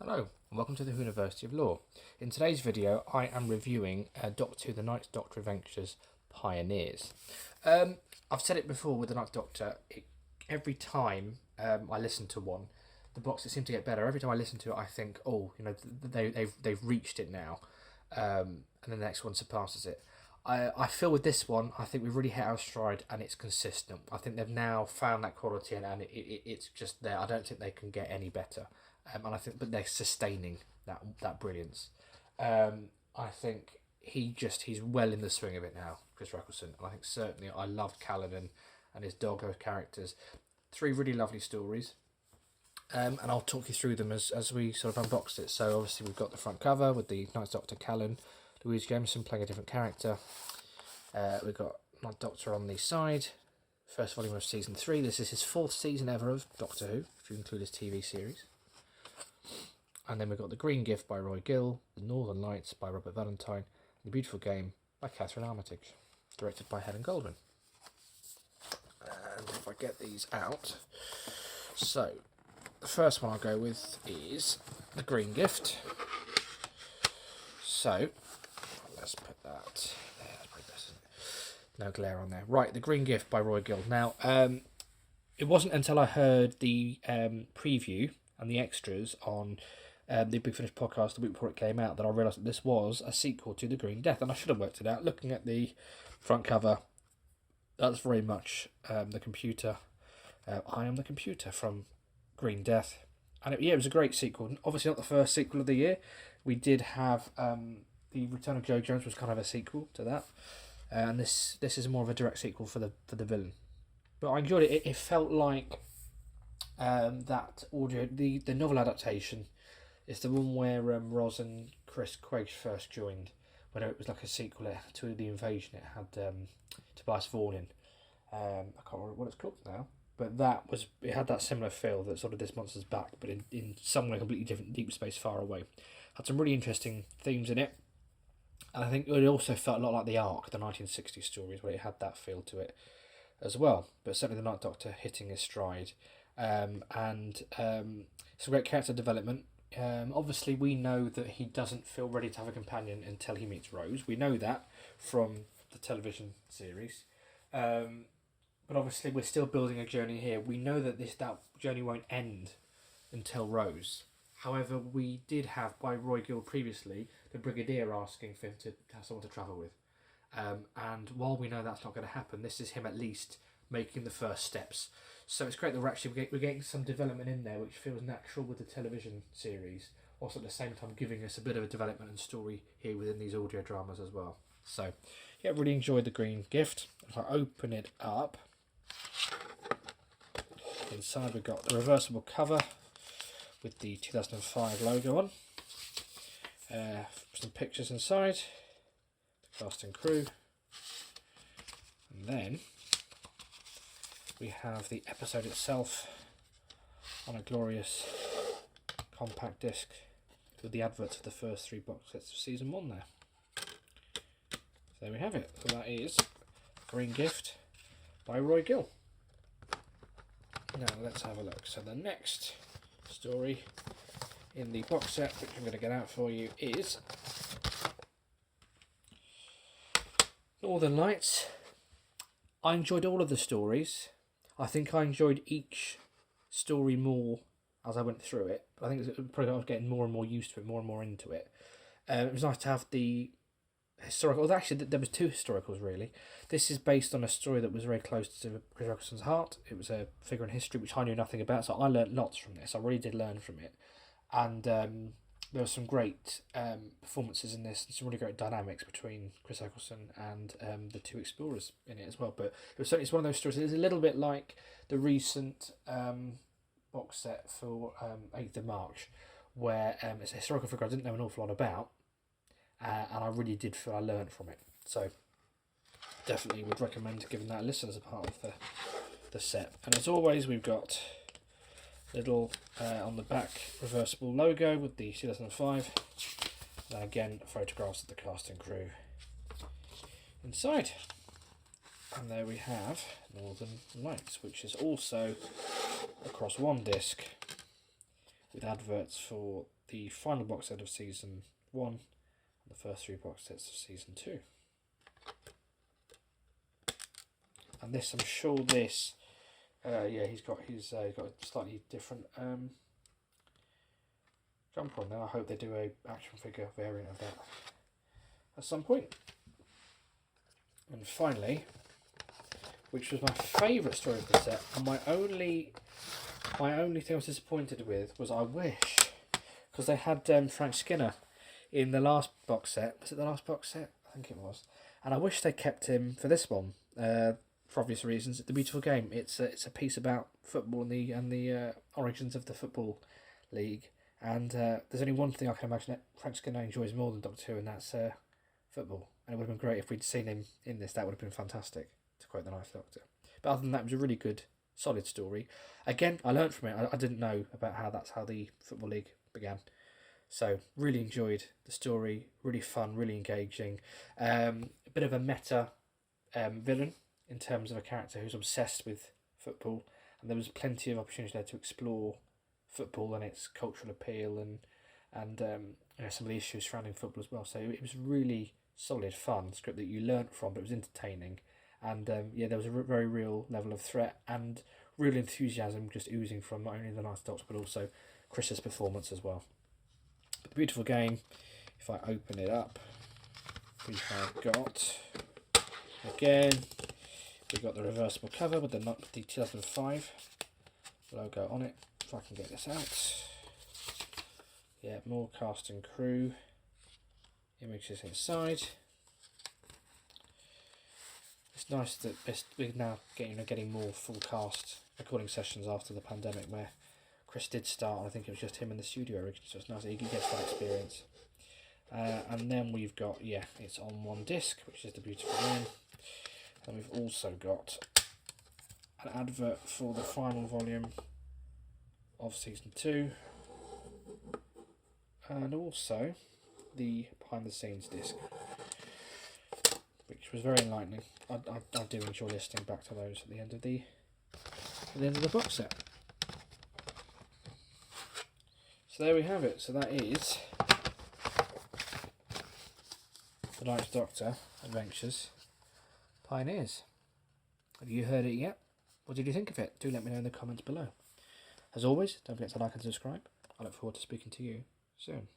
Hello and welcome to the University of Law. In today's video I am reviewing Doctor Who The Ninth Doctor Adventures Pioneers. I've said it before with The Ninth Doctor, every time I listen to one, the box set seems to get better. Every time I listen to it I think, oh, you know, they've reached it now, and then the next one surpasses it. I feel with this one, I think we've really hit our stride and it's consistent. I think they've now found that quality and it's just there. I don't think they can get any better. And I think, but they're sustaining that brilliance. I think he's well in the swing of it now, Chris Eccleston. And I think certainly I loved Callan and his dog, those characters. 3 really lovely stories. And I'll talk you through them as we sort of unbox it. So obviously we've got the front cover with the Ninth Doctor Callan, Louise Jameson playing a different character. We've got Ninth Doctor on the side. First volume of season 3. This is his 4th season ever of Doctor Who, if you include his TV series. And then we've got The Green Gift by Roy Gill, The Northern Lights by Robert Valentine, and The Beautiful Game by Catherine Armitage, directed by Helen Goldman. And if I get these out, so the first one I'll go with is The Green Gift. So let's put that there. That's probably best, isn't it? No glare on there. Right, The Green Gift by Roy Gill. Now, it wasn't until I heard the preview and the extras on the Big Finish podcast the week before it came out that I realised that this was a sequel to The Green Death, and I should have worked it out. Looking at the front cover, that's very much the computer. I Am the Computer from Green Death, and it was a great sequel. Obviously not the first sequel of the year. We did have the Return of Jo Jones was kind of a sequel to that, and this is more of a direct sequel for the villain. But I enjoyed it. It felt like that audio, the novel adaptation. It's the one where Ros and Chris Quegg first joined, when it was like a sequel to The Invasion. It had Tobias Vaughan in. I can't remember what it's called now, but it had that similar feel that sort of This Monster's Back, but in somewhere completely different, deep space far away. Had some really interesting themes in it, and I think it also felt a lot like The Ark, the 1960s stories, where it had that feel to it as well. But certainly the Ninth Doctor hitting his stride, and some great character development. Obviously we know that he doesn't feel ready to have a companion until he meets Rose. We know that from the television series, but obviously we're still building a journey here. We know that that journey won't end until Rose. However, we did have, by Roy Gill previously, the Brigadier asking for him to have someone to travel with, and while we know that's not going to happen, this is him at least making the first steps. So it's great that we're getting some development in there which feels natural with the television series, also at the same time giving us a bit of a development and story here within these audio dramas as well. So yeah, really enjoyed The Green Gift. If I open it up, inside we've got the reversible cover with the 2005 logo on, some pictures inside, the cast and crew, and then we have the episode itself on a glorious compact disc with the adverts for the first 3 box sets of season 1 there. So there we have it. So that is Green Gift by Roy Gill. Now let's have a look. So the next story in the box set, which I'm going to get out for you, is Northern Lights. I enjoyed all of the stories. I think I enjoyed each story more as I went through it. I think I was getting more and more used to it, more and more into it. It was nice to have the historical. Well, actually, there was 2 historicals really. This is based on a story that was very close to Chris Eccleston's heart. It was a figure in history which I knew nothing about, so I learnt lots from this. I really did learn from it, and there were some great performances in this, and some really great dynamics between Chris Eccleston and the 2 explorers in it as well. But it's one of those stories. It's a little bit like the recent box set for 8th of March, where it's a historical figure I didn't know an awful lot about, and I really did feel I learned from it. So definitely would recommend giving that a listen as a part of the set. And as always, we've got little on the back reversible logo with the 2005, and again photographs of the cast and crew inside. And there we have Northern Lights, which is also across 1 disc with adverts for the final box set of Season 1 and the first 3 box sets of Season 2. And this, I'm sure this, he's got a slightly different jumper on there. I hope they do a action figure variant of that at some point. And finally, which was my favourite story of the set, and my only thing I was disappointed with was I wish, because they had Frank Skinner in the last box set. Was it the last box set? I think it was. And I wish they kept him for this one, for obvious reasons. The Beautiful Game. It's a piece about football and the origins of the Football League. And there's only one thing I can imagine that Frank Skinner enjoys more than Doctor Who, and that's football. And it would have been great if we'd seen him in this. That would have been fantastic, to quote the Ninth Doctor. But other than that, it was a really good, solid story. Again, I learned from it. I didn't know about that's how the Football League began. So, really enjoyed the story. Really fun, really engaging. A bit of a meta villain in terms of a character who's obsessed with football. And there was plenty of opportunity there to explore football and its cultural appeal and some of the issues surrounding football as well. So it was really solid, fun script that you learnt from, but it was entertaining. And there was a very real level of threat and real enthusiasm just oozing from not only the Ninth Doctor but also Chris's performance as well. But the Beautiful Game, if I open it up, we have got, again, we've got the reversible cover with the 2005 logo on it. If I can get this out. Yeah, more cast and crew images inside. It's nice that we're now getting more full cast recording sessions after the pandemic, where Chris did start. I think it was just him in the studio originally, so it's nice that he gets that experience. And then we've got, it's on one disc, which is the Beautiful Game. And we've also got an advert for the final volume of Season 2, and also the behind the scenes disc, which was very enlightening. I do enjoy listening back to those at the end of the box set. So there we have it. So that is the Ninth Doctor Adventures Pioneers. Have you heard it yet? What did you think of it? Do let me know in the comments below. As always, don't forget to like and subscribe. I look forward to speaking to you soon.